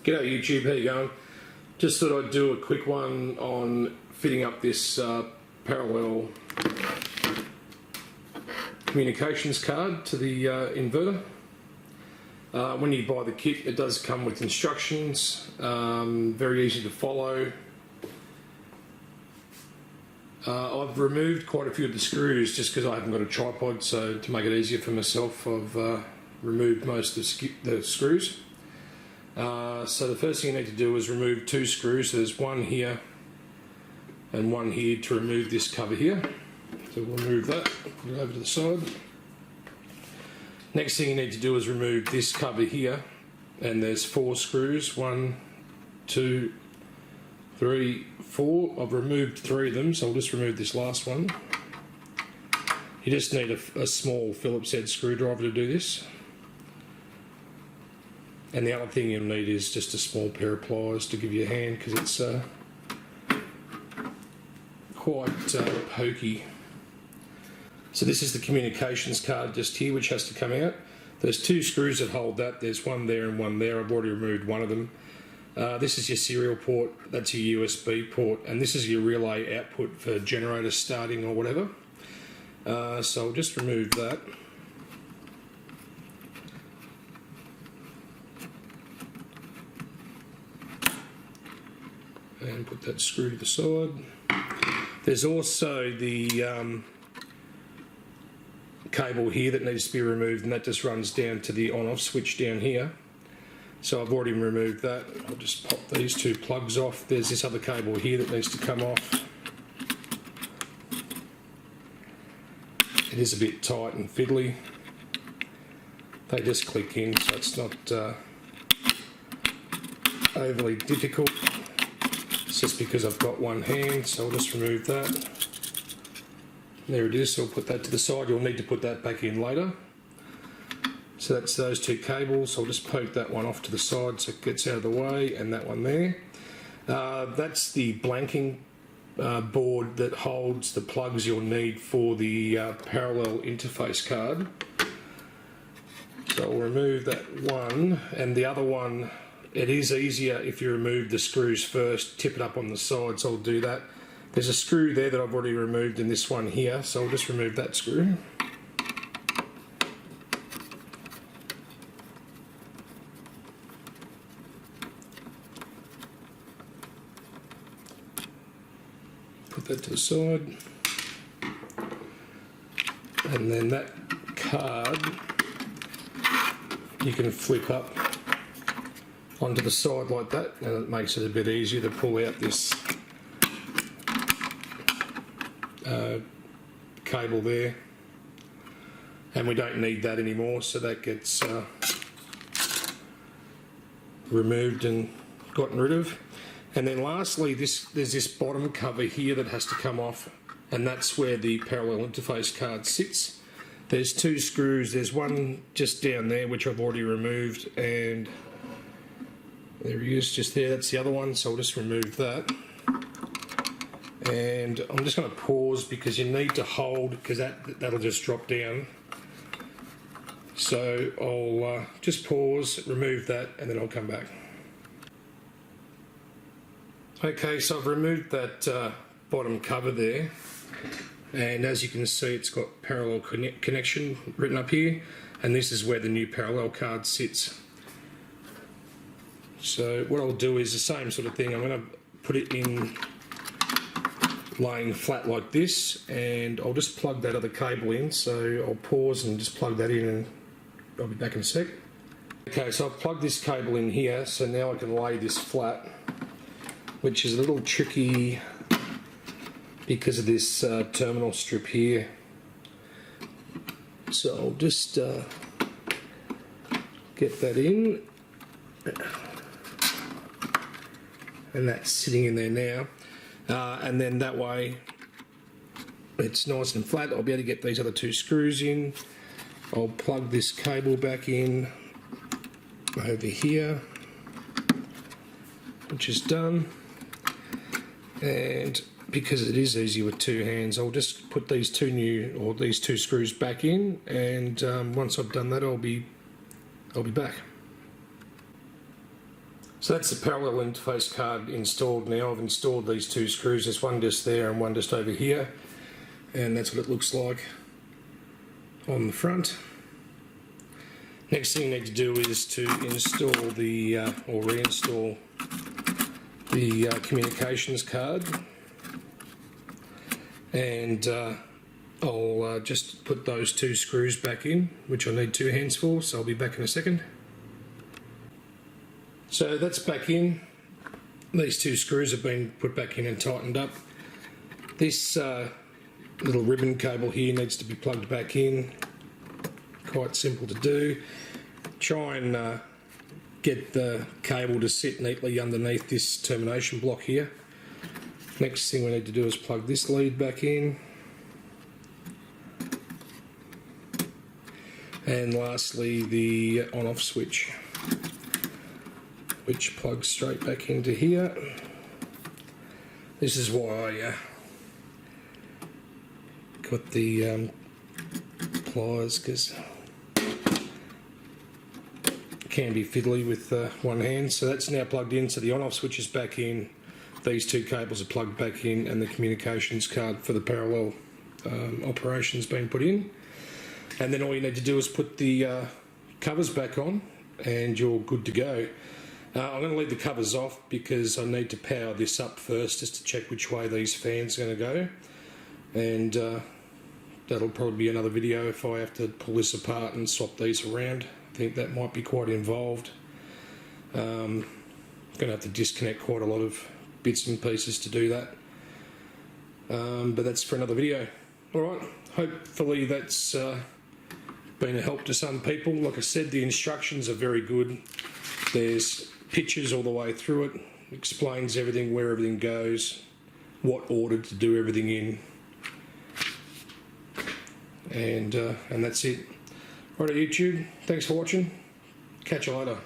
G'day YouTube, how you going? Just thought I'd do a quick one on fitting up this parallel communications card to the inverter. When you buy the kit, it does come with instructions, very easy to follow. I've removed quite a few of the screws just because I haven't got a tripod, so to make it easier for myself I've removed most of the screws. So the first thing you need to do is remove two screws. So there's one here and one here to remove this cover here. So we'll remove that, put it over to the side. Next thing you need to do is remove this cover here, and there's 4 screws, 1, 2, 3, 4. I've removed 3 of them, so I'll just remove this last one. You just need a small Phillips head screwdriver to do this. And the other thing you'll need is just a small pair of pliers to give you a hand, because it's quite pokey. So this is the communications card just here, which has to come out. There's 2 screws that hold that. There's one there and one there. I've already removed one of them. This is your serial port, that's your USB port, and this is your relay output for generator starting or whatever. So I'll just remove that. And put that screw to the side. There's also the cable here that needs to be removed, and that just runs down to the on-off switch down here. So I've already removed that. I'll just pop these 2 plugs off. There's this other cable here that needs to come off. It is a bit tight and fiddly. They just click in, so it's not overly difficult. It's just because I've got one hand, so I'll just remove that. There it is, so I'll put that to the side. You'll need to put that back in later. So that's those 2 cables. I'll just poke that one off to the side so it gets out of the way, and that one there. That's the blanking board that holds the plugs you'll need for the parallel interface card. So I'll remove that one, and the other one, it is easier if you remove the screws first, tip it up on the side, so I'll do that. There's a screw there that I've already removed in this one here, so I'll just remove that screw. Put that to the side. And then that card you can flip up onto the side like that, and it makes it a bit easier to pull out this cable there, and we don't need that anymore, so that gets removed and gotten rid of. And then lastly, there's this bottom cover here that has to come off, and that's where the parallel interface card sits. There's 2 screws. There's one just down there which I've already removed, and there he is just there. That's the other one, so I'll just remove that. And I'm just going to pause because you need to hold, because that'll just drop down. So I'll just pause, remove that, and then I'll come back. Okay, so I've removed that bottom cover there, and as you can see, it's got parallel connection written up here, and this is where the new parallel card sits. So what I'll do is the same sort of thing. I'm going to put it in laying flat like this, and I'll just plug that other cable in. So I'll pause and just plug that in, and I'll be back in a sec. Okay, so I've plugged this cable in here, so now I can lay this flat, which is a little tricky because of this terminal strip here. So I'll just get that in, and that's sitting in there now. And then that way it's nice and flat. I'll be able to get these other 2 screws in. I'll plug this cable back in over here, which is done. And because it is easy with 2 hands, I'll just put these 2 screws back in, and once I've done that, I'll be back. So that's the parallel interface card installed now. I've installed these two screws. There's one just there and one just over here. And that's what it looks like on the front. Next thing you need to do is to install the, or reinstall the communications card. And I'll just put those two screws back in, which I need 2 hands for, so I'll be back in a second. So that's back in. These 2 screws have been put back in and tightened up. This little ribbon cable here needs to be plugged back in. Quite simple to do. Try and get the cable to sit neatly underneath this termination block here. Next thing we need to do is plug this lead back in. And lastly, the on-off switch, which plugs straight back into here. This is why I got the pliers, because it can be fiddly with one hand. So that's now plugged in, so the on-off switch is back in, these 2 cables are plugged back in, and the communications card for the parallel operation's been put in. And then all you need to do is put the covers back on and you're good to go. I'm going to leave the covers off because I need to power this up first just to check which way these fans are going to go. And that'll probably be another video if I have to pull this apart and swap these around. I think that might be quite involved. Going to have to disconnect quite a lot of bits and pieces to do that. But that's for another video. Alright, hopefully that's been a help to some people. Like I said, the instructions are very good. There's pictures all the way through it, explains everything, where everything goes, what order to do everything in, and that's it. Right, YouTube, thanks for watching. Catch you later.